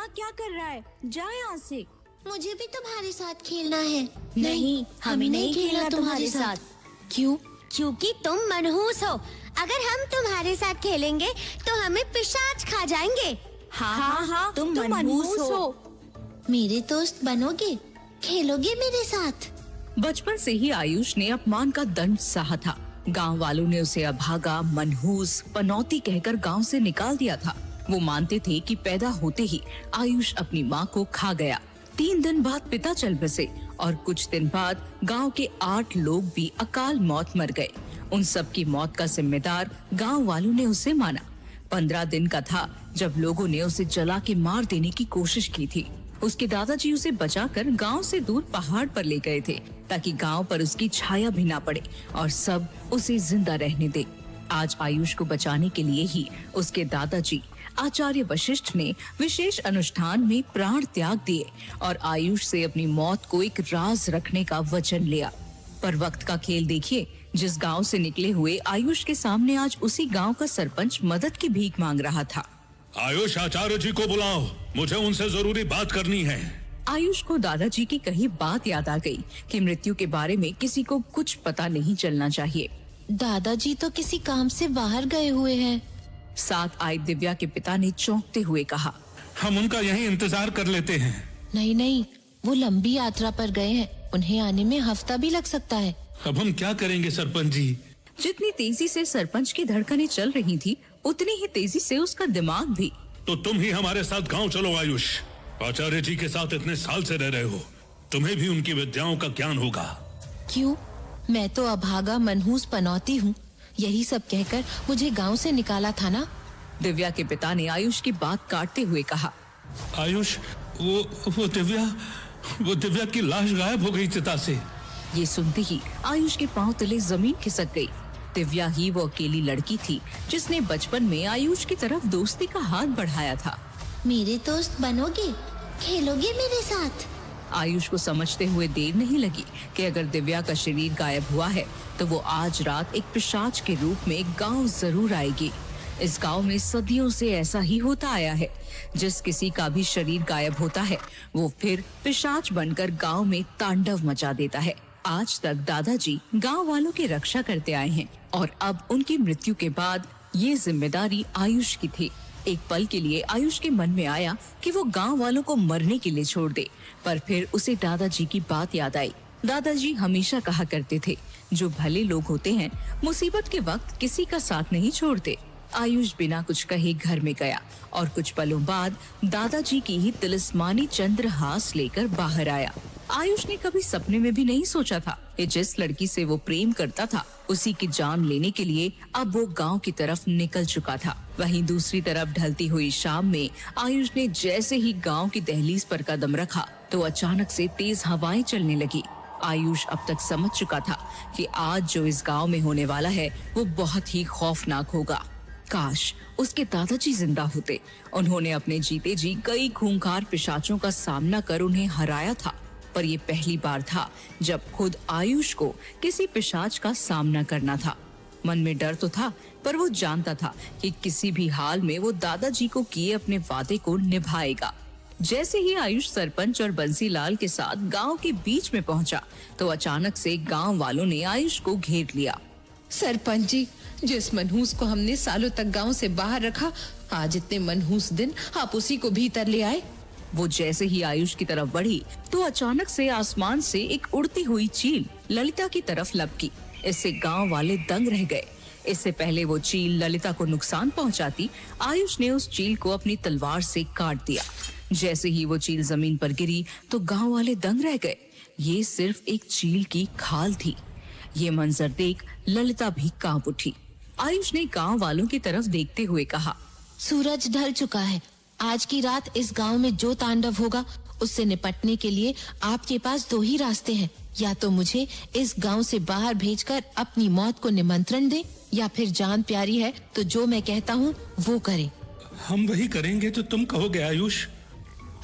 यहाँ क्या कर रहा है? जा यहाँ से। मुझे भी तुम्हारे साथ खेलना है। नहीं, हमें नहीं खेलना तुम्हारे साथ। क्यों? क्योंकि तुम मनहूस हो। अगर हम तुम्हारे साथ खेलेंगे तो हमें पिशाच खा जाएंगे। हाँ, तुम मनहूस हो। मेरे दोस्त बनोगे? खेलोगे मेरे साथ? बचपन से ही आयुष ने अपमान का दंड सहा था। गांव वालों ने उसे अभागा, मनहूस, पनौती कहकर गांव से निकाल दिया था। वो मानते थे कि पैदा होते ही आयुष अपनी माँ को खा गया। 3 दिन बाद पिता चल बसे और कुछ दिन बाद गांव के 8 लोग भी अकाल मौत मर गए। उन सब की मौत का जिम्मेदार गांव वालों ने उसे माना। 15 दिन का था जब लोगों ने उसे जला के मार देने की कोशिश की थी। उसके दादाजी उसे बचाकर गांव से दूर पहाड़ पर ले गए थे ताकि गांव पर उसकी छाया भी ना पड़े और सब उसे जिंदा रहने दे। आज आयुष को बचाने के लिए ही उसके दादाजी आचार्य वशिष्ठ ने विशेष अनुष्ठान में प्राण त्याग दिए और आयुष से अपनी मौत को एक राज रखने का वचन लिया। पर वक्त का खेल देखिए, जिस गांव से निकले हुए आयुष के सामने आज उसी गांव का सरपंच मदद की भीख मांग रहा था। आयुष, आचार्य जी को बुलाओ, मुझे उनसे जरूरी बात करनी है। आयुष को दादाजी की कही बात याद आ गई कि मृत्यु के बारे में किसी को कुछ पता नहीं चलना चाहिए। दादाजी तो किसी काम से बाहर गए हुए हैं। साथ आई दिव्या के पिता ने चौंकते हुए कहा, हम उनका यहीं इंतजार कर लेते हैं। नहीं, वो लंबी यात्रा पर गए हैं। उन्हें आने में हफ्ता भी लग सकता है। अब हम क्या करेंगे सरपंच जी? जितनी तेजी से सरपंच की धड़कनें चल रही थी, उतनी ही तेजी से उसका दिमाग भी। तो तुम ही हमारे साथ गांव चलो आयुष। आचार्य जी के साथ इतने साल से रह रहे हो, तुम्हें भी उनकी विद्याओं का ज्ञान होगा। क्यों? मैं तो अभागा मनहूस पनौती हूँ। यही सब कहकर मुझे गांव से निकाला था ना। दिव्या के पिता ने आयुष की बात काटते हुए कहा, आयुष, वो दिव्या की लाश गायब हो गई चिता से। ये सुनते ही आयुष के पांव तले जमीन खिसक गई। दिव्या ही वो अकेली लड़की थी जिसने बचपन में आयुष की तरफ दोस्ती का हाथ बढ़ाया था। मेरे दोस्त बनोगे? खेलोगे मेरे साथ? आयुष को समझते हुए देर नहीं लगी कि अगर दिव्या का शरीर गायब हुआ है तो वो आज रात एक पिशाच के रूप में गांव जरूर आएगी। इस गांव में सदियों से ऐसा ही होता आया है। जिस किसी का भी शरीर गायब होता है वो फिर पिशाच बनकर गांव में तांडव मचा देता है। आज तक दादाजी गांव वालों की रक्षा करते आए हैं और अब उनकी मृत्यु के बाद ये जिम्मेदारी आयुष की थी। एक पल के लिए आयुष के मन में आया कि वो गांव वालों को मरने के लिए छोड़ दे, पर फिर उसे दादाजी की बात याद आई। दादाजी हमेशा कहा करते थे, जो भले लोग होते हैं मुसीबत के वक्त किसी का साथ नहीं छोड़ते। आयुष बिना कुछ कहे घर में गया और कुछ पलों बाद दादाजी की ही तिलिस्मानी चंद्रहास लेकर बाहर आया। आयुष ने कभी सपने में भी नहीं सोचा था कि जिस लड़की से वो प्रेम करता था उसी की जान लेने के लिए अब वो गांव की तरफ निकल चुका था। वहीं दूसरी तरफ ढलती हुई शाम में आयुष ने जैसे ही गांव की दहलीज पर कदम रखा तो अचानक से तेज हवाएं चलने लगी। आयुष अब तक समझ चुका था कि आज जो इस गांव में होने वाला है वो बहुत ही खौफनाक होगा। काश उसके दादाजी जिंदा होते। उन्होंने अपने जीते जी कई खूंखार पिशाचों का सामना कर उन्हें हराया था, पर ये पहली बार था जब खुद आयुष को किसी पिशाच का सामना करना था। मन में डर तो था, पर वो जानता था कि किसी भी हाल में वो दादाजी को किए अपने वादे को निभाएगा। जैसे ही आयुष सरपंच और बंसीलाल के साथ गांव के बीच में पहुंचा तो अचानक से गांव वालों ने आयुष को घेर लिया। सरपंच जी, जिस मनहूस को हमने सालों तक गांव से बाहर रखा, आज इतने मनहूस दिन आप उसी को भीतर ले आए। वो जैसे ही आयुष की तरफ बढ़ी तो अचानक से आसमान से एक उड़ती हुई चील ललिता की तरफ लपकी। इससे गांव वाले दंग रह गए। इससे पहले वो चील ललिता को नुकसान पहुंचाती, आयुष ने उस चील को अपनी तलवार से काट दिया। जैसे ही वो चील जमीन पर गिरी तो गांव वाले दंग रह गए। ये सिर्फ एक चील की खाल थी। ये मंजर देख ललिता भी कांप उठी। आयुष ने गांव वालों की तरफ देखते हुए कहा, सूरज ढल चुका है। आज की रात इस गांव में जो तांडव होगा उससे निपटने के लिए आपके पास 2 ही रास्ते हैं। या तो मुझे इस गांव से बाहर भेजकर अपनी मौत को निमंत्रण दे, या फिर जान प्यारी है तो जो मैं कहता हूँ वो करे। हम वही करेंगे जो तुम कहोगे आयुष।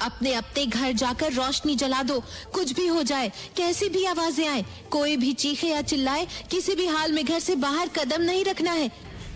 अपने घर जाकर रोशनी जला दो। कुछ भी हो जाए, कैसी भी आवाजें आए, कोई भी चीखे या चिल्लाए, किसी भी हाल में घर से बाहर कदम नहीं रखना है।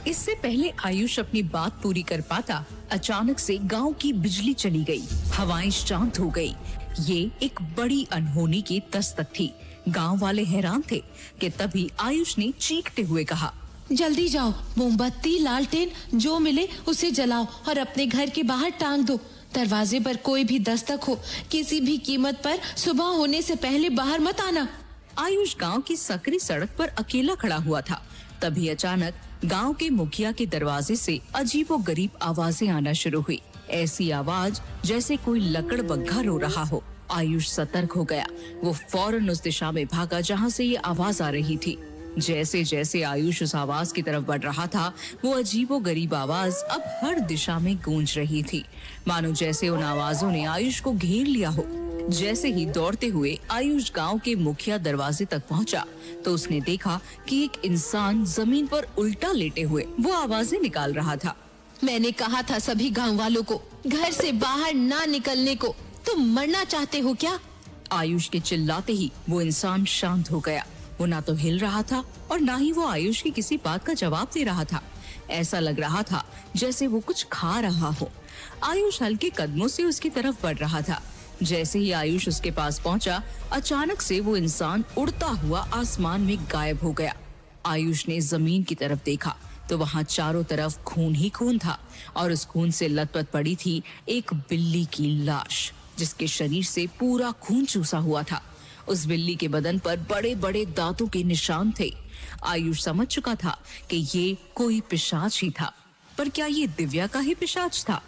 इससे पहले आयुष अपनी बात पूरी कर पाता, अचानक से गांव की बिजली चली गई, हवाएं शांत हो गई। ये एक बड़ी अनहोनी की दस्तक थी। गांव वाले हैरान थे कि तभी आयुष ने चीखते हुए कहा, जल्दी जाओ, मोमबत्ती, लालटेन जो मिले उसे जलाओ और अपने घर के बाहर टांग दो। दरवाजे पर कोई भी दस्तक हो, किसी भी कीमत पर सुबह होने से पहले बाहर मत आना। आयुष गांव की सकरी सड़क पर अकेला खड़ा हुआ था। तभी अचानक गांव के मुखिया के दरवाजे से अजीबोगरीब आवाजें आना शुरू हुई। ऐसी आवाज जैसे कोई लकड़बग्घा रो रहा हो। आयुष सतर्क हो गया। वो फौरन उस दिशा में भागा जहां से ये आवाज आ रही थी। जैसे जैसे आयुष उस आवाज की तरफ बढ़ रहा था, वो अजीबोगरीब आवाज अब हर दिशा में गूंज रही थी, मानो जैसे उन आवाजों ने आयुष को घेर लिया हो। जैसे ही दौड़ते हुए आयुष गांव के मुखिया दरवाजे तक पहुंचा, तो उसने देखा कि एक इंसान जमीन पर उल्टा लेटे हुए वो आवाजें निकाल रहा था। मैंने कहा था सभी गांव वालों को घर से बाहर ना निकलने को। तुम मरना चाहते हो क्या? आयुष के चिल्लाते ही वो इंसान शांत हो गया। वो ना तो हिल रहा था और ना ही वो आयुष की किसी बात का जवाब दे रहा था। ऐसा लग रहा था जैसे वो कुछ खा रहा हो। आयुष हल्के कदमों से उसकी तरफ बढ़ रहा था। जैसे ही आयुष उसके पास पहुंचा, अचानक से वो इंसान उड़ता हुआ आसमान में गायब हो गया। आयुष ने जमीन की तरफ देखा तो वहाँ चारों तरफ खून ही खून था और उस खून से लथपथ पड़ी थी एक बिल्ली की लाश, जिसके शरीर से पूरा खून चूसा हुआ था। उस बिल्ली के बदन पर बड़े बड़े दांतों के निशान थे। आयुष समझ चुका था कि ये कोई पिशाच ही था। पर क्या ये दिव्या का ही पिशाच था?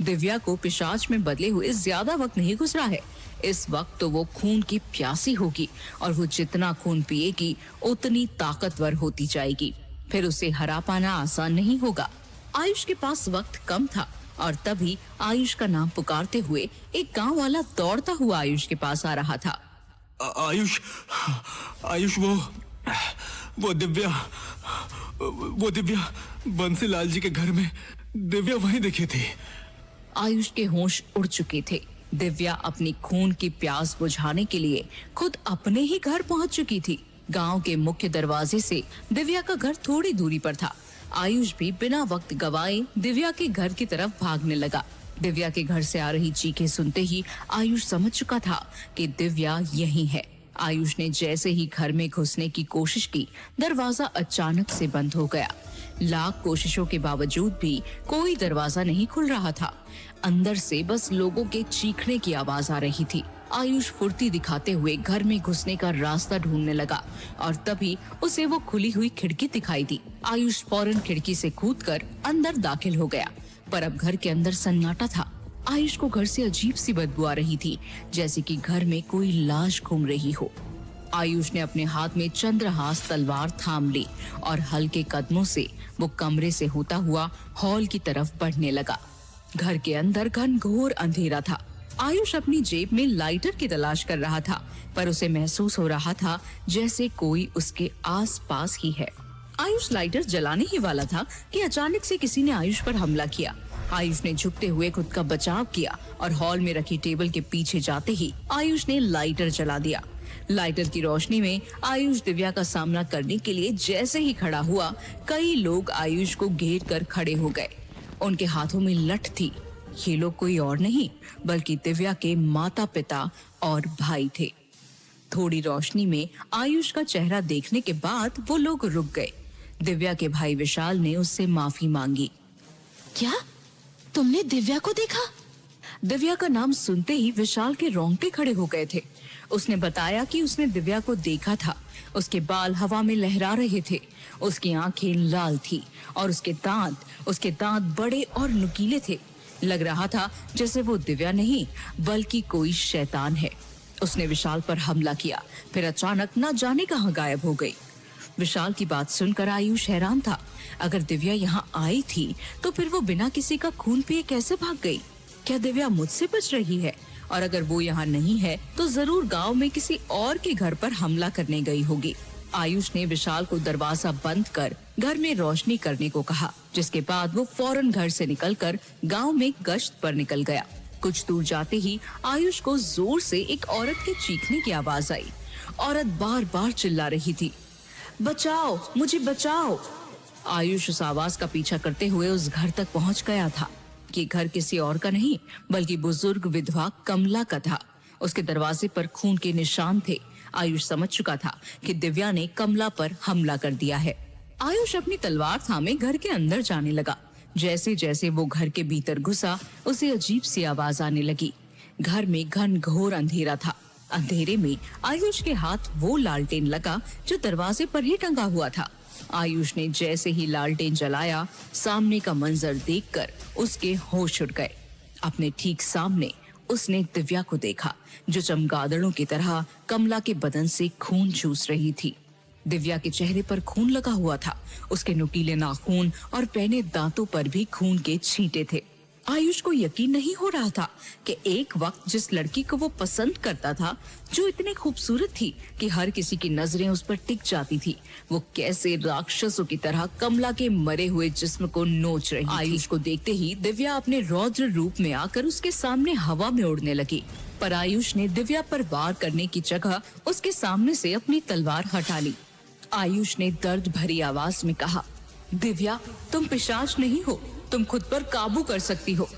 दिव्या को पिशाच में बदले हुए ज्यादा वक्त नहीं गुजरा है। इस वक्त तो वो खून की प्यासी होगी और वो जितना खून पिएगी उतनी ताकतवर होती जाएगी। फिर उसे हरा पाना आसान नहीं होगा। आयुष के पास वक्त कम था और तभी आयुष का नाम पुकारते हुए एक गांव वाला दौड़ता हुआ आयुष के पास आ रहा था। आयुष, आयुष, वो दिव्या बंसीलाल जी के घर में दिव्या वहीं दिखी थी। आयुष के होश उड़ चुके थे। दिव्या अपनी खून की प्यास बुझाने के लिए खुद अपने ही घर पहुंच चुकी थी। गांव के मुख्य दरवाजे से दिव्या का घर थोड़ी दूरी पर था। आयुष भी बिना वक्त गवाए दिव्या के घर की तरफ भागने लगा। दिव्या के घर से आ रही चीखें सुनते ही आयुष समझ चुका था कि दिव्या यहीं है। आयुष ने जैसे ही घर में घुसने की कोशिश की, दरवाजा अचानक से बंद हो गया। लाख कोशिशों के बावजूद भी कोई दरवाजा नहीं खुल रहा था। अंदर से बस लोगों के चीखने की आवाज आ रही थी। आयुष फुर्ती दिखाते हुए घर में घुसने का रास्ता ढूंढने लगा और तभी उसे वो खुली हुई खिड़की दिखाई दी। आयुष फौरन खिड़की से कूदकर अंदर दाखिल हो गया, पर अब घर के अंदर सन्नाटा था। आयुष को घर से अजीब सी बदबू आ रही थी, जैसे कि घर में कोई लाश घूम रही हो। आयुष ने अपने हाथ में चंद्रहास तलवार थाम ली और हल्के कदमों से वो कमरे से होता हुआ हॉल की तरफ बढ़ने लगा। घर के अंदर घनघोर अंधेरा था। आयुष अपनी जेब में लाइटर की तलाश कर रहा था, पर उसे महसूस हो रहा था जैसे कोई उसके आसपास ही है। आयुष लाइटर जलाने ही वाला था कि अचानक से किसी ने आयुष पर हमला किया। आयुष ने झुकते हुए खुद का बचाव किया और हॉल में रखी टेबल के पीछे जाते ही आयुष ने लाइटर जला दिया। लाइटर की रोशनी में आयुष दिव्या का सामना करने के लिए जैसे ही खड़ा हुआ, कई लोग आयुष को घेर कर खड़े हो गए। उनके हाथों में लठ थी। ये लोग कोई और नहीं बल्कि दिव्या के माता पिता और भाई थे। थोड़ी रोशनी में आयुष का चेहरा देखने के बाद वो लोग रुक गए। दिव्या के भाई विशाल ने उससे माफी मांगी। क्या तुमने दिव्या को देखा? दिव्या का नाम सुनते ही विशाल के रोंगटे खड़े हो गए थे। उसने बताया कि उसने दिव्या को देखा था। उसके बाल हवा में लहरा रहे थे, उसकी आंखें लाल थी और उसके दांत बड़े और नुकीले थे। लग रहा था जैसे वो दिव्या नहीं बल्कि कोई शैतान है। उसने विशाल पर हमला किया, फिर अचानक न जाने कहां गायब हो गई। विशाल की बात सुनकर आयुष हैरान था। अगर दिव्या यहाँ आई थी तो फिर वो बिना किसी का खून पिए कैसे भाग गई? क्या दिव्या मुझसे बच रही है? और अगर वो यहाँ नहीं है तो जरूर गांव में किसी और के घर पर हमला करने गई होगी। आयुष ने विशाल को दरवाजा बंद कर घर में रोशनी करने को कहा, जिसके बाद वो फौरन घर से निकलकर गांव में गश्त पर निकल गया। कुछ दूर जाते ही आयुष को जोर से एक औरत के चीखने की आवाज आई। औरत बार बार चिल्ला रही थी, बचाओ, मुझे बचाओ। आयुष उस आवाज का पीछा करते हुए उस घर तक पहुंच गया था। ये घर किसी और का नहीं बल्कि बुजुर्ग विधवा कमला का था। उसके दरवाजे पर खून के निशान थे। आयुष समझ चुका था कि दिव्या ने कमला पर हमला कर दिया है। आयुष अपनी तलवार थामे घर के अंदर जाने लगा। जैसे जैसे वो घर के भीतर घुसा, उसे अजीब सी आवाज आने लगी। घर में घनघोर अंधेरा था। अंधेरे में आयुष के हाथ वो लालटेन लगा जो दरवाजे पर ही टंगा हुआ था। आयुष ने जैसे ही लालटेन जलाया, सामने का मंजर देखकर उसके होश उड़ गए। अपने ठीक सामने उसने दिव्या को देखा, जो चमगादड़ों की तरह कमला के बदन से खून चूस रही थी। दिव्या के चेहरे पर खून लगा हुआ था। उसके नुकीले नाखून और पहने दांतों पर भी खून के छींटे थे। आयुष को यकीन नहीं हो रहा था कि एक वक्त जिस लड़की को वो पसंद करता था, जो इतनी खूबसूरत थी कि हर किसी की नजरें उस पर टिक जाती थी, वो कैसे राक्षसों की तरह कमला के मरे हुए जिस्म को नोच रही थी। आयुष को देखते ही दिव्या अपने रौद्र रूप में आकर उसके सामने हवा में उड़ने लगी, पर आयुष ने दिव्या पर वार करने की जगह उसके सामने से अपनी तलवार हटा ली। आयुष ने दर्द भरी आवाज में कहा, दिव्या, तुम पिशाच नहीं हो, तुम खुद पर काबू कर सकती हो।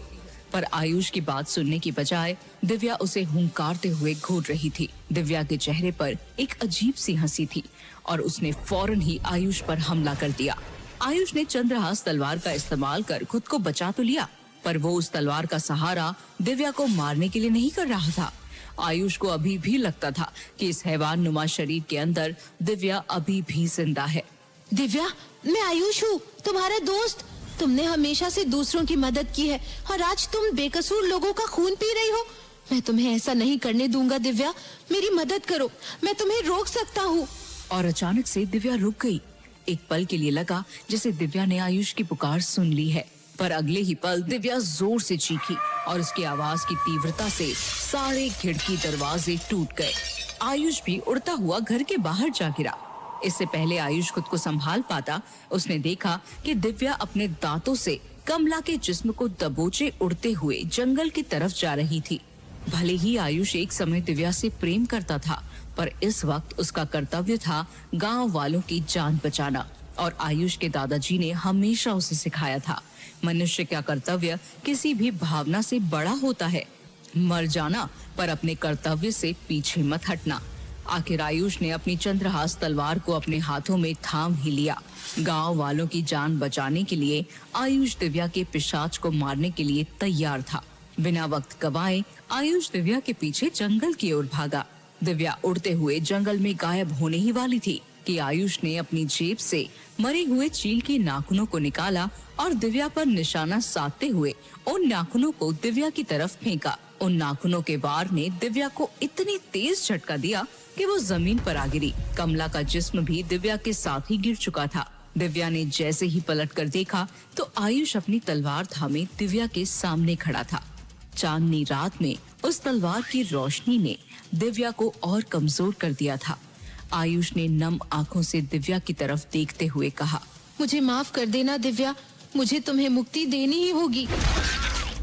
पर आयुष की बात सुनने की बजाय दिव्या उसे हुंकारते हुए घूर रही थी। दिव्या के चेहरे पर एक अजीब सी हंसी थी और उसने फौरन ही आयुष पर हमला कर दिया। आयुष ने चंद्रहास तलवार का इस्तेमाल कर खुद को बचा तो लिया, पर वो उस तलवार का सहारा दिव्या को मारने के लिए नहीं कर रहा था। आयुष को अभी भी लगता था कि इस हैवान नुमा शरीर के अंदर दिव्या अभी भी जिंदा है। दिव्या, मैं आयुष हूँ, तुम्हारा दोस्त। तुमने हमेशा से दूसरों की मदद की है और आज तुम बेकसूर लोगों का खून पी रही हो। मैं तुम्हें ऐसा नहीं करने दूंगा दिव्या, मेरी मदद करो, मैं तुम्हें रोक सकता हूँ। और अचानक से दिव्या रुक गई। एक पल के लिए लगा जैसे दिव्या ने आयुष की पुकार सुन ली है, पर अगले ही पल दिव्या जोर से चीखी और उसकी आवाज की तीव्रता से सारे खिड़की दरवाजे टूट गए। आयुष भी उड़ता हुआ घर के बाहर जा गिरा। इससे पहले आयुष खुद को संभाल पाता, उसने देखा कि दिव्या अपने दांतों से कमला के जिस्म को दबोचे उड़ते हुए जंगल की तरफ जा रही थी। भले ही आयुष एक समय दिव्या से प्रेम करता था, पर इस वक्त उसका कर्तव्य था गांव वालों की जान बचाना। और आयुष के दादाजी ने हमेशा उसे सिखाया था, मनुष्य का कर्तव्य किसी भी भावना से बड़ा होता है। मर जाना, पर अपने कर्तव्य से पीछे मत हटना। आखिर आयुष ने अपनी चंद्रहास तलवार को अपने हाथों में थाम ही लिया। गांव वालों की जान बचाने के लिए आयुष दिव्या के पिशाच को मारने के लिए तैयार था। बिना वक्त गवाए आयुष दिव्या के पीछे जंगल की ओर भागा। दिव्या उड़ते हुए जंगल में गायब होने ही वाली थी कि आयुष ने अपनी जेब से मरे हुए चील के नाखूनों को निकाला और दिव्या पर निशाना साधते हुए उन नाखूनों को दिव्या की तरफ फेंका। उन नाखूनों के वार ने दिव्या को इतनी तेज झटका दिया कि वो जमीन पर आ गिरी। कमला का जिस्म भी दिव्या के साथ ही गिर चुका था। दिव्या ने जैसे ही पलट कर देखा तो आयुष अपनी तलवार थामे दिव्या के सामने खड़ा था। चांदनी रात में उस तलवार की रोशनी ने दिव्या को और कमजोर कर दिया था। आयुष ने नम आंखों से दिव्या की तरफ देखते हुए कहा, मुझे माफ कर देना दिव्या, मुझे तुम्हें मुक्ति देनी ही होगी।